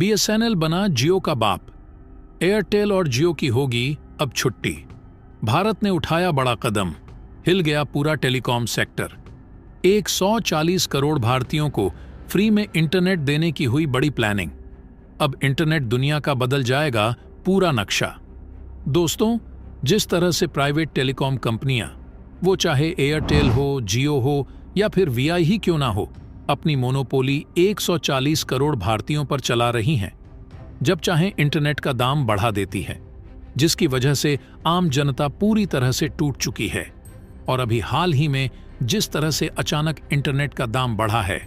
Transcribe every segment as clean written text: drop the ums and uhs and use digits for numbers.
BSNL बना जियो का बाप। एयरटेल और जियो की होगी अब छुट्टी। भारत ने उठाया बड़ा कदम, हिल गया पूरा टेलीकॉम सेक्टर। 140 करोड़ भारतीयों को फ्री में इंटरनेट देने की हुई बड़ी प्लानिंग। अब इंटरनेट दुनिया का बदल जाएगा पूरा नक्शा। दोस्तों, जिस तरह से प्राइवेट टेलीकॉम कंपनियां, वो चाहे एयरटेल हो, जियो हो या फिर वीआई ही क्यों ना हो, अपनी मोनोपोली 140 करोड़ भारतीयों पर चला रही हैं, जब चाहे इंटरनेट का दाम बढ़ा देती है, जिसकी वजह से आम जनता पूरी तरह से टूट चुकी है। और अभी हाल ही में जिस तरह से अचानक इंटरनेट का दाम बढ़ा है,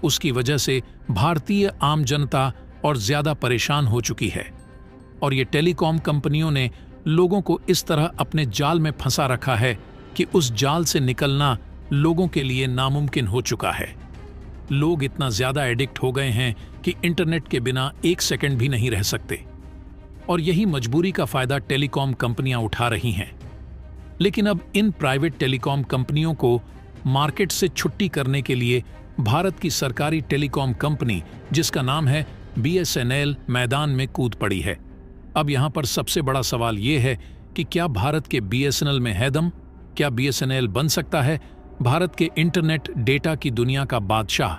उसकी वजह से भारतीय आम जनता और ज्यादा परेशान हो चुकी है। और ये टेलीकॉम कंपनियों ने लोगों को इस तरह अपने जाल में फंसा रखा है कि उस जाल से निकलना लोगों के लिए नामुमकिन हो चुका है। लोग इतना ज्यादा एडिक्ट हो गए हैं कि इंटरनेट के बिना एक सेकंड भी नहीं रह सकते। और यही मजबूरी का फायदा टेलीकॉम कंपनियां उठा रही हैं। लेकिन अब इन प्राइवेट टेलीकॉम कंपनियों को मार्केट से छुट्टी करने के लिए भारत की सरकारी टेलीकॉम कंपनी, जिसका नाम है बीएसएनएल, मैदान में कूद पड़ी है। अब यहां पर सबसे बड़ा सवाल यह है कि क्या भारत के बीएसएनएल में है दम? क्या बीएसएनएल बन सकता है भारत के इंटरनेट डेटा की दुनिया का बादशाह?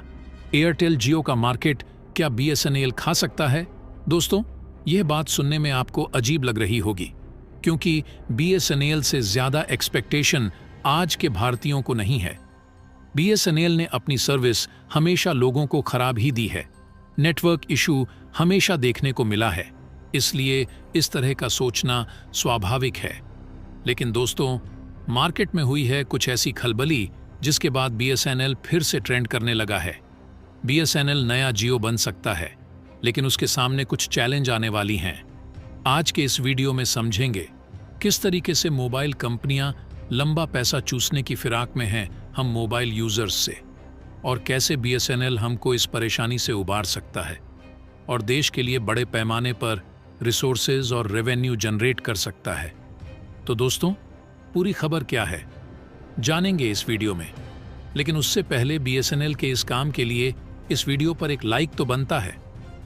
एयरटेल जियो का मार्केट क्या बीएसएनएल खा सकता है? दोस्तों, यह बात सुनने में आपको अजीब लग रही होगी, क्योंकि बीएसएनएल से ज्यादा एक्सपेक्टेशन आज के भारतीयों को नहीं है। बीएसएनएल ने अपनी सर्विस हमेशा लोगों को खराब ही दी है। नेटवर्क इशू हमेशा देखने को मिला है, इसलिए इस तरह का सोचना स्वाभाविक है। लेकिन दोस्तों, मार्केट में हुई है कुछ ऐसी खलबली जिसके बाद बीएसएनएल फिर से ट्रेंड करने लगा है। बीएसएनएल नया जियो बन सकता है, लेकिन उसके सामने कुछ चैलेंज आने वाली हैं। आज के इस वीडियो में समझेंगे किस तरीके से मोबाइल कंपनियां लंबा पैसा चूसने की फिराक में हैं हम मोबाइल यूजर्स से, और कैसे बीएसएनएल हमको इस परेशानी से उबार सकता है और देश के लिए बड़े पैमाने पर रिसोर्सेज और रेवेन्यू जनरेट कर सकता है। तो दोस्तों, पूरी खबर क्या है जानेंगे इस वीडियो में। लेकिन उससे पहले बीएसएनएल के इस काम के लिए इस वीडियो पर एक लाइक तो बनता है।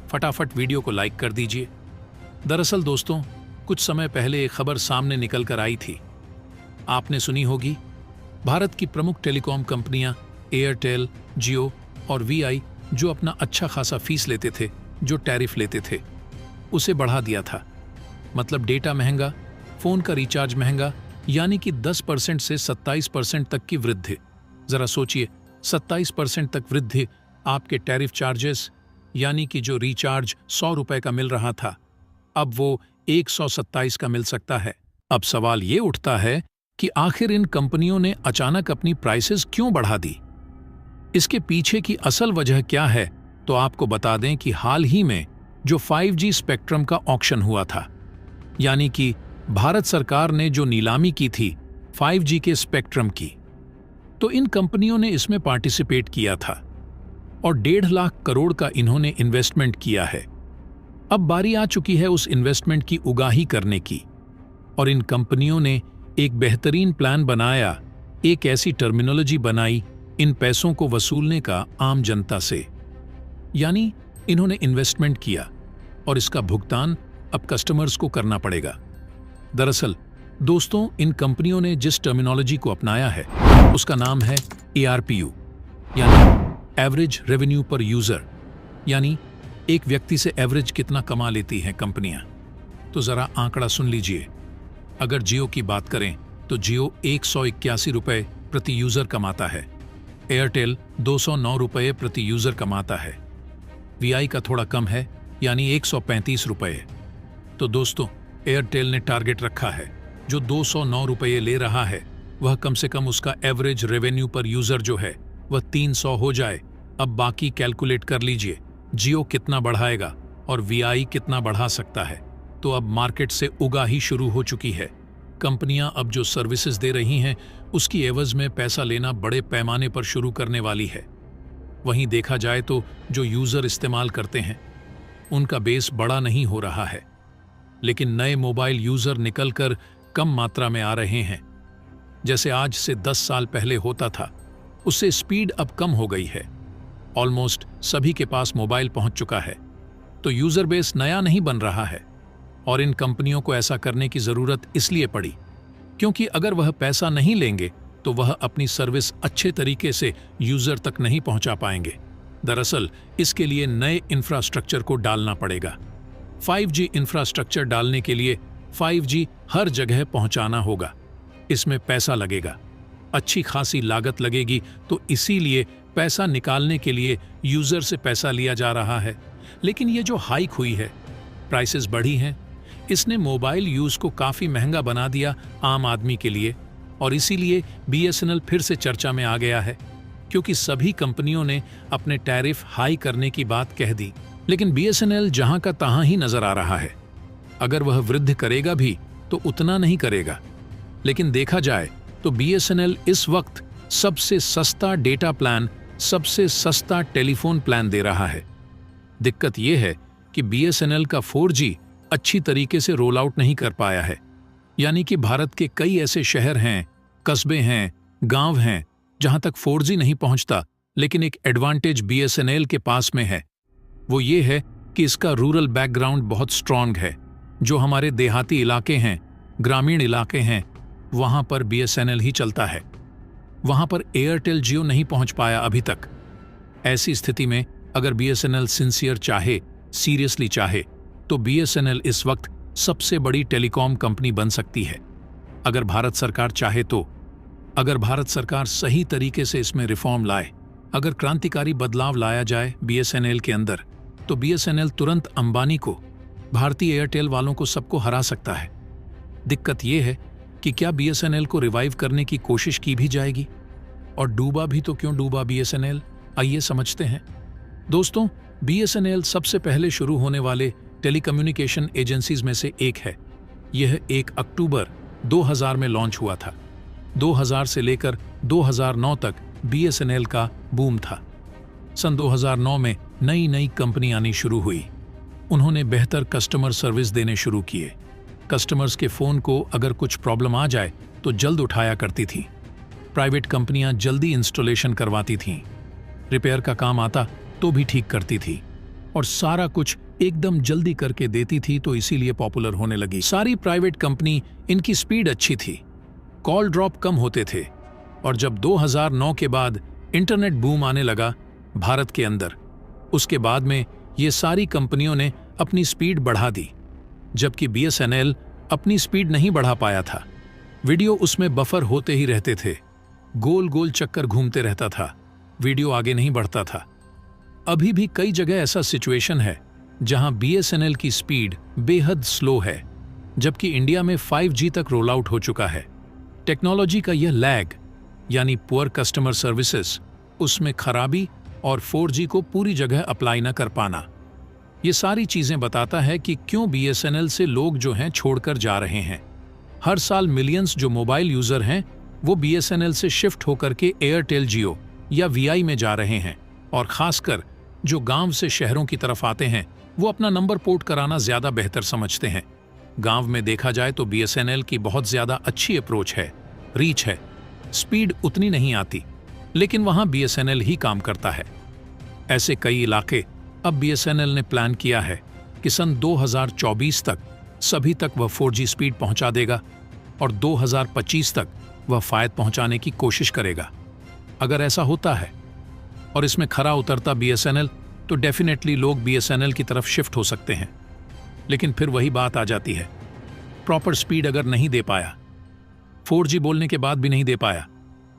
फटाफट वीडियो को लाइक कर दीजिए। दरअसल दोस्तों, कुछ समय पहले एक खबर सामने निकल कर आई थी, आपने सुनी होगी। भारत की प्रमुख टेलीकॉम कंपनियां एयरटेल, जियो और वीआई, जो अपना अच्छा खासा फीस लेते थे, जो टैरिफ लेते थे, उसे बढ़ा दिया था। मतलब डेटा महंगा, फोन का रिचार्ज महंगा, यानी कि 10% से 27% तक की वृद्धि। जरा सोचिए, 27% तक वृद्धि आपके टैरिफ चार्जेस, यानी कि जो रिचार्ज 100 रुपए का मिल रहा था, अब वो 127 का मिल सकता है। अब सवाल ये उठता है कि आखिर इन कंपनियों ने अचानक अपनी प्राइसेस क्यों बढ़ा दी? इसके पीछे की असल वजह क्या है? तो आपको बता दें कि हाल ही में जो 5G स्पेक्ट्रम का ऑक्शन हुआ था, यानी कि भारत सरकार ने जो नीलामी की थी 5G के स्पेक्ट्रम की, तो इन कंपनियों ने इसमें पार्टिसिपेट किया था और 1.5 लाख करोड़ का इन्होंने इन्वेस्टमेंट किया है। अब बारी आ चुकी है उस इन्वेस्टमेंट की उगाही करने की, और इन कंपनियों ने एक बेहतरीन प्लान बनाया, एक ऐसी टर्मिनोलॉजी बनाई इन पैसों को वसूलने का आम जनता से। यानी इन्होंने इन्वेस्टमेंट किया और इसका भुगतान अब कस्टमर्स को करना पड़ेगा। दरअसल दोस्तों, इन कंपनियों ने जिस टर्मिनोलॉजी को अपनाया है उसका नाम है ARPU, यानी एवरेज रेवेन्यू पर यूजर, यानी एक व्यक्ति से एवरेज कितना कमा लेती हैं कंपनियां। तो जरा आंकड़ा सुन लीजिए। अगर जियो की बात करें तो जियो 181 रुपए प्रति यूजर कमाता है, एयरटेल 209 रुपए प्रति यूजर कमाता है, वीआई का थोड़ा कम है, यानी 135 रुपए। तो दोस्तों, एयरटेल ने टारगेट रखा है, जो 209 रुपये ले रहा है, वह कम से कम उसका एवरेज रेवेन्यू पर यूजर जो है वह 300 हो जाए। अब बाकी कैलकुलेट कर लीजिए, जियो कितना बढ़ाएगा और वीआई कितना बढ़ा सकता है। तो अब मार्केट से उगाही शुरू हो चुकी है। कंपनियां अब जो सर्विसेज दे रही हैं उसकी एवज में पैसा लेना बड़े पैमाने पर शुरू करने वाली है। वहीं देखा जाए तो जो यूजर इस्तेमाल करते हैं उनका बेस बड़ा नहीं हो रहा है, लेकिन नए मोबाइल यूजर निकलकर कम मात्रा में आ रहे हैं। जैसे आज से 10 साल पहले होता था, उससे स्पीड अब कम हो गई है। ऑलमोस्ट सभी के पास मोबाइल पहुंच चुका है। तो यूजर बेस नया नहीं बन रहा है। और इन कंपनियों को ऐसा करने की जरूरत इसलिए पड़ी क्योंकि अगर वह पैसा नहीं लेंगे तो वह अपनी सर्विस अच्छे तरीके से यूजर तक नहीं पहुंचा पाएंगे। दरअसल इसके लिए नए इंफ्रास्ट्रक्चर को डालना पड़ेगा। 5G इंफ्रास्ट्रक्चर डालने के लिए 5G हर जगह पहुंचाना होगा। इसमें पैसा लगेगा, अच्छी खासी लागत लगेगी, तो इसीलिए पैसा निकालने के लिए यूजर से पैसा लिया जा रहा है। लेकिन ये जो हाइक हुई है, प्राइसेस बढ़ी हैं, इसने मोबाइल यूज को काफी महंगा बना दिया आम आदमी के लिए। और इसीलिए BSNL फिर से चर्चा में आ गया है, क्योंकि सभी कंपनियों ने अपने टैरिफ हाई करने की बात कह दी। लेकिन BSNL जहां का तहां ही नजर आ रहा है। अगर वह वृद्धि करेगा भी तो उतना नहीं करेगा। लेकिन देखा जाए तो BSNL इस वक्त सबसे सस्ता डेटा प्लान, सबसे सस्ता टेलीफोन प्लान दे रहा है। दिक्कत यह है कि BSNL का 4G अच्छी तरीके से रोल आउट नहीं कर पाया है। यानी कि भारत के कई ऐसे शहर हैं, कस्बे हैं, गांव हैं जहां तक 4G नहीं पहुंचता, लेकिन एक एडवांटेज BSNL के पास में है। वो ये है कि इसका रूरल बैकग्राउंड बहुत स्ट्रांग है। जो हमारे देहाती इलाके हैं, ग्रामीण इलाके हैं, वहां पर BSNL ही चलता है। वहां पर एयरटेल जियो नहीं पहुंच पाया अभी तक। ऐसी स्थिति में अगर BSNL सिंसियर चाहे, सीरियसली चाहे, तो BSNL इस वक्त सबसे बड़ी टेलीकॉम कंपनी बन सकती है। अगर भारत सरकार चाहे तो, अगर भारत सरकार सही तरीके से इसमें रिफॉर्म लाए, अगर क्रांतिकारी बदलाव लाया जाए BSNL के अंदर, तो BSNL तुरंत अंबानी को, भारतीय एयरटेल वालों को, सबको हरा सकता है। दिक्कत यह है कि क्या BSNL को रिवाइव करने की कोशिश की भी जाएगी? और डूबा भी तो क्यों डूबा BSNL, आइए समझते हैं। दोस्तों, BSNL सबसे पहले शुरू होने वाले टेलीकम्युनिकेशन एजेंसीज में से एक है। यह 1 अक्टूबर 2000 में लॉन्च हुआ था। 2000 से लेकर 2009 तक BSNL का बूम था। सन 2009 में नई नई कंपनी आनी शुरू हुई। उन्होंने बेहतर कस्टमर सर्विस देने शुरू किए। कस्टमर्स के फ़ोन को अगर कुछ प्रॉब्लम आ जाए तो जल्द उठाया करती थी। प्राइवेट कंपनियां जल्दी इंस्टॉलेशन करवाती थीं। रिपेयर का काम आता तो भी ठीक करती थी और सारा कुछ एकदम जल्दी करके देती थी, तो इसीलिए पॉपुलर होने लगी। सारी प्राइवेट कंपनी, इनकी स्पीड अच्छी थी, कॉल ड्रॉप कम होते थे। और जब 2009 के बाद इंटरनेट बूम आने लगा भारत के अंदर, उसके बाद में ये सारी कंपनियों ने अपनी स्पीड बढ़ा दी, जबकि BSNL अपनी स्पीड नहीं बढ़ा पाया था। वीडियो उसमें बफर होते ही रहते थे, गोल गोल चक्कर घूमते रहता था, वीडियो आगे नहीं बढ़ता था। अभी भी कई जगह ऐसा सिचुएशन है जहां BSNL की स्पीड बेहद स्लो है, जबकि इंडिया में 5G तक रोल आउट हो चुका है। टेक्नोलॉजी का यह लैग, यानी पुअर कस्टमर सर्विसेज, उसमें खराबी और 4G को पूरी जगह अप्लाई न कर पाना, ये सारी चीजें बताता है कि क्यों BSNL से लोग जो हैं छोड़कर जा रहे हैं। हर साल मिलियंस जो मोबाइल यूजर हैं वो BSNL से शिफ्ट होकर के एयरटेल जियो या VI में जा रहे हैं। और खासकर जो गांव से शहरों की तरफ आते हैं वो अपना नंबर पोर्ट कराना ज्यादा बेहतर समझते हैं। गांव में देखा जाए तो BSNL की बहुत ज्यादा अच्छी अप्रोच है, रीच है, स्पीड उतनी नहीं आती, लेकिन वहां BSNL ही काम करता है। ऐसे कई इलाके अब BSNL ने प्लान किया है कि सन 2024 तक सभी तक वह 4G स्पीड पहुंचा देगा और 2025 तक वह फायद पहुंचाने की कोशिश करेगा। अगर ऐसा होता है और इसमें खरा उतरता BSNL, तो डेफिनेटली लोग BSNL की तरफ शिफ्ट हो सकते हैं। लेकिन फिर वही बात आ जाती है, प्रॉपर स्पीड अगर नहीं दे पाया, 4G बोलने के बाद भी नहीं दे पाया,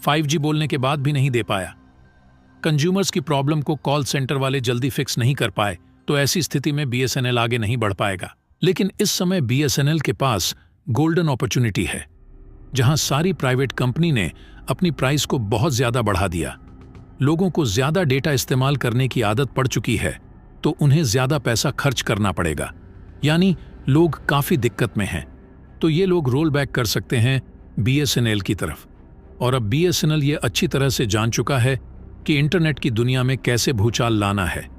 5G बोलने के बाद भी नहीं दे पाया, कंज्यूमर्स की प्रॉब्लम को कॉल सेंटर वाले जल्दी फिक्स नहीं कर पाए, तो ऐसी स्थिति में BSNL आगे नहीं बढ़ पाएगा। लेकिन इस समय BSNL के पास गोल्डन अपॉर्चुनिटी है, जहां सारी प्राइवेट कंपनी ने अपनी प्राइस को बहुत ज्यादा बढ़ा दिया। लोगों को ज्यादा डेटा इस्तेमाल करने की आदत पड़ चुकी है, तो उन्हें ज्यादा पैसा खर्च करना पड़ेगा, यानी लोग काफी दिक्कत में हैं। तो ये लोग रोल बैक कर सकते हैं BSNL की तरफ। और अब BSNL ये अच्छी तरह से जान चुका है कि इंटरनेट की दुनिया में कैसे भूचाल लाना है,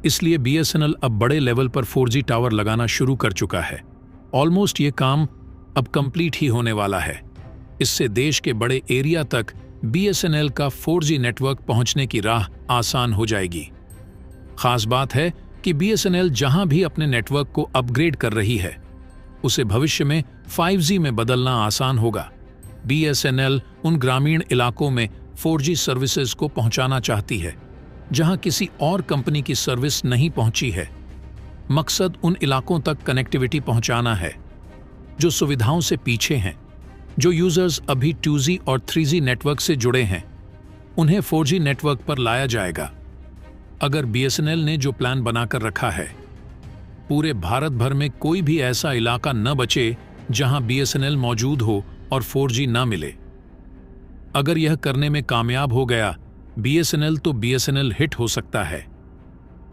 इसलिए BSNL अब बड़े लेवल पर 4G टावर लगाना शुरू कर चुका है। ऑलमोस्ट ये काम अब कंप्लीट ही होने वाला है। इससे देश के बड़े एरिया तक BSNL का 4G नेटवर्क पहुंचने की राह आसान हो जाएगी। खास बात है कि बीएसएनएल जहां भी अपने नेटवर्क को अपग्रेड कर रही है उसे भविष्य में 5G में बदलना आसान होगा। बीएसएनएल उन ग्रामीण इलाकों में 4G सर्विसेज को पहुंचाना चाहती है जहां किसी और कंपनी की सर्विस नहीं पहुंची है। मकसद उन इलाकों तक कनेक्टिविटी पहुंचाना है जो सुविधाओं से पीछे हैं। जो यूजर्स अभी 2G और 3G नेटवर्क से जुड़े हैं उन्हें 4G नेटवर्क पर लाया जाएगा। अगर बीएसएनएल ने जो प्लान बनाकर रखा है, पूरे भारत भर में कोई भी ऐसा इलाका न बचे जहां बीएसएनएल मौजूद हो और 4G न मिले। अगर यह करने में कामयाब हो गया बीएसएनएल तो बीएसएनएल हिट हो सकता है।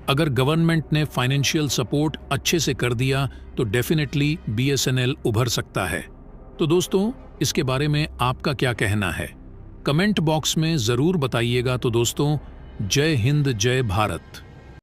अगर गवर्नमेंट ने फाइनेंशियल सपोर्ट अच्छे से कर दिया तो डेफिनेटली बीएसएनएल उभर सकता है। तो दोस्तों, इसके बारे में आपका क्या कहना है? कमेंट बॉक्स में जरूर बताइएगा। तो दोस्तों, जय हिंद, जय भारत।